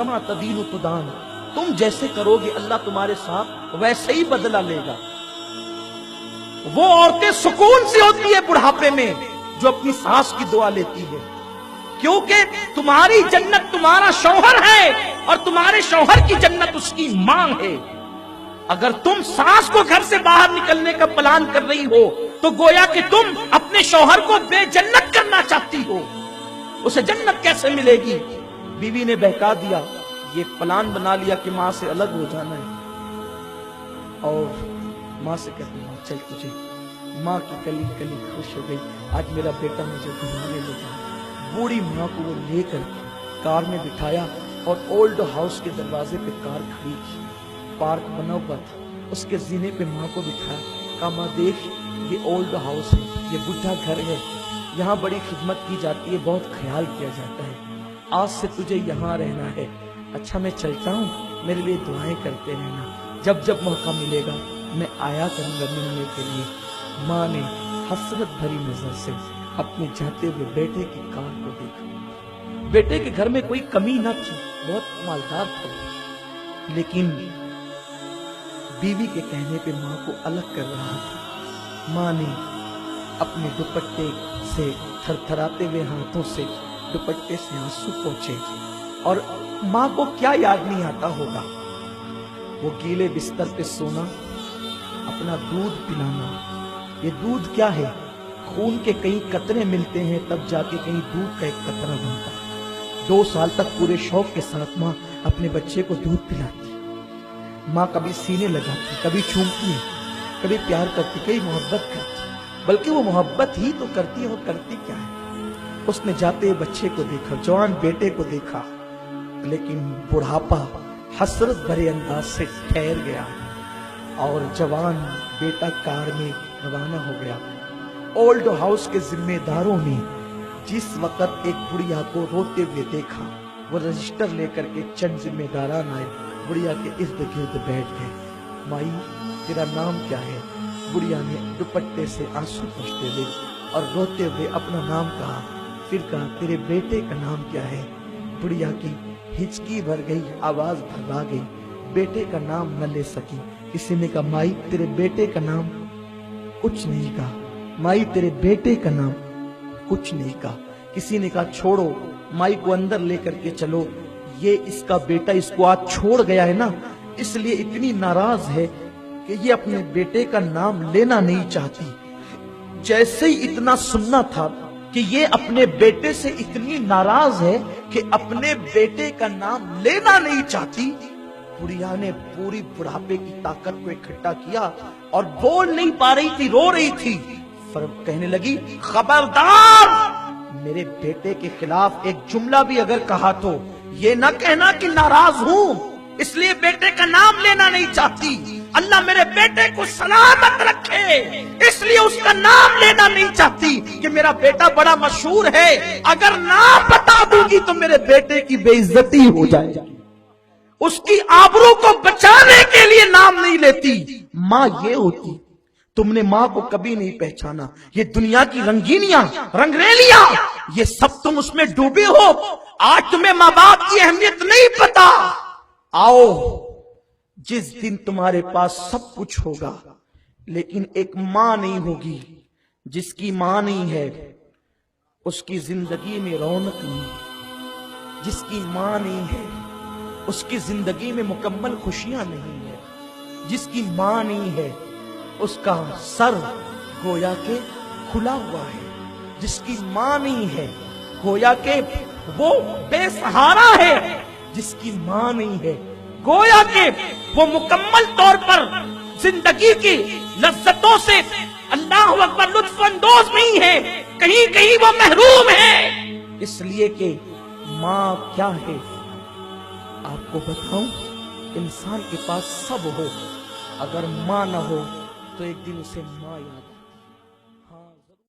کما تدین تدان، تم جیسے کرو گے اللہ تمہارے ساتھ ویسے ہی بدلہ لے گا۔ وہ عورتیں سکون سے ہوتی ہے بڑھاپے میں جو اپنی ساس کی دعا لیتی ہے، کیونکہ تمہاری جنت تمہارا شوہر ہے اور تمہارے شوہر کی جنت اس کی ماں ہے۔ اگر تم ساس کو گھر سے باہر نکلنے کا پلان کر رہی ہو تو گویا کہ تم اپنے شوہر کو بے جنت کرنا چاہتی ہو، اسے جنت کیسے ملے گی؟ بیوی نے بہکا دیا، یہ پلان بنا لیا کہ ماں سے الگ ہو جانا ہے، اور ماں سے کہتی ماں چل تجھے، ماں کی کلی کلی خوش ہو گئی، آج میرا بیٹا مجھے گھمانے لے گا۔ بوڑھی ماں کو وہ لے کر کار میں بٹھایا اور اولڈ ہاؤس کے دروازے پہ کار کھڑی تھی، پارک بنا ہوا تھا، اس کے زینے پہ ماں کو بٹھایا، کہا ماں دیکھ یہ اولڈ ہاؤس ہے، یہ بڈھا گھر ہے، یہاں بڑی خدمت کی جاتی ہے، بہت خیال کیا جاتا ہے، آج سے تجھے یہاں رہنا ہے، اچھا میں چلتا ہوں، میرے لیے دعائیں کرتے رہنا، جب جب موقع ملے گا میں آیا کروں گا ملنے کے لیے۔ ماں نے حسرت بھری نظر سے اپنے جاتے ہوئے بیٹے کی کار کو دیکھا۔ بیٹے کے گھر میں کوئی کمی نہ تھی، بہت مالدار تھا، لیکن بیوی کے کہنے پہ ماں کو الگ کر رہا تھا۔ ماں نے اپنے دوپٹے سے تھر تھراتے ہوئے ہاتھوں سے دوپٹے سے آنسو پوچھے، اور ماں کو کیا یاد نہیں آتا ہوگا، وہ گیلے بستر پہ سونا، اپنا دودھ پلانا۔ یہ دودھ کیا ہے؟ خون کے کئی قطرے ملتے ہیں تب جا کے کہیں دودھ کا ایک قطرہ بنتا ہے۔ 2 سال تک پورے شوق کے ساتھ ماں اپنے بچے کو دودھ پلاتی، ماں کبھی سینے لگاتی، کبھی چومتی، کبھی پیار کرتی، کبھی محبت کرتی، بلکہ وہ محبت ہی تو کرتی ہے، وہ کرتی کیا ہے؟ اس نے جاتے بچے کو دیکھا، جوان بیٹے کو دیکھا، لیکن بڑھاپا حسرت بھرے انداز سے ٹھہر گیا اور جوان بیٹا کار میں روانہ ہو گیا۔ اولڈ ہاؤس کے ذمہ داروں نے جس وقت ایک بڑھیا کو روتے ہوئے دیکھا، وہ رجسٹر لے کر کے چند ذمہ داران آئے، بڑھیا کے ارد گرد بیٹھ گئے۔ مائی تیرا نام کیا ہے؟ بڑھیا نے دوپٹے سے آنسو پوچھتے ہوئے اور روتے ہوئے اپنا نام کہا، پھر کہا تیرے بیٹے کا نام کیا ہے؟ بڑھیا کی ہچکی بھر گئی، آواز بھرا گئی، بیٹے کا نام نہ لے سکی۔ کسی نے کہا مائی تیرے بیٹے کا نام؟ کچھ نہیں کہا۔ مائی تیرے بیٹے کا نام؟ کچھ نہیں کہا۔ کسی نے کہا چھوڑو، مائی کو اندر لے کر کے چلو، یہ اس کا بیٹا اس کو آج چھوڑ گیا ہے نا، اس لیے اتنی ناراض ہے کہ یہ اپنے بیٹے کا نام لینا نہیں چاہتی۔ جیسے ہی اتنا سننا تھا کہ یہ اپنے بیٹے سے اتنی ناراض ہے کہ اپنے بیٹے کا نام لینا نہیں چاہتی، بڑھیا نے پوری بڑھاپے کی طاقت کو اکٹھا کیا اور بول نہیں پا رہی تھی، رو رہی تھی، کہنے لگی خبردار، میرے بیٹے کے خلاف ایک جملہ بھی اگر کہا تو یہ نہ کہنا کہ ناراض ہوں، اس لیے بیٹے کا نام لینا نہیں چاہتی، اللہ میرے بیٹے کو سلامت رکھے اس لیے اس کا نام لینا نہیں چاہتی کہ میرا بیٹا بڑا مشہور ہے، اگر نام بتا دوں گی تو میرے بیٹے کی بے عزتی ہو جائے گی، اس کی آبرو کو بچانے کے لیے نام نہیں لیتی۔ ماں یہ ہوتی، تم نے ماں کو کبھی نہیں پہچانا، یہ دنیا کی رنگینیاں رنگریلیاں یہ سب تم اس میں ڈوبے ہو، آج تمہیں ماں باپ کی اہمیت نہیں پتا، آؤ جس دن تمہارے پاس سب کچھ ہوگا لیکن ایک ماں نہیں ہوگی، جس کی ماں نہیں ہے اس کی زندگی میں رونق نہیں، جس کی ماں نہیں ہے اس کی زندگی میں مکمل خوشیاں نہیں ہے، جس کی ماں نہیں ہے اس کا سر گویا کہ کھلا ہوا ہے، جس کی ماں نہیں ہے گویا کہ وہ بے سہارا ہے، جس کی ماں نہیں ہے گویا کہ وہ مکمل طور پر زندگی کی لذتوں سے اللہ اکبر لطف اندوز نہیں ہے، کہیں کہیں وہ محروم ہے، اس لیے کہ ماں کیا ہے آپ کو بتاؤں، انسان کے پاس سب ہو، اگر ماں نہ ہو تو ایک دن اسے ماں یاد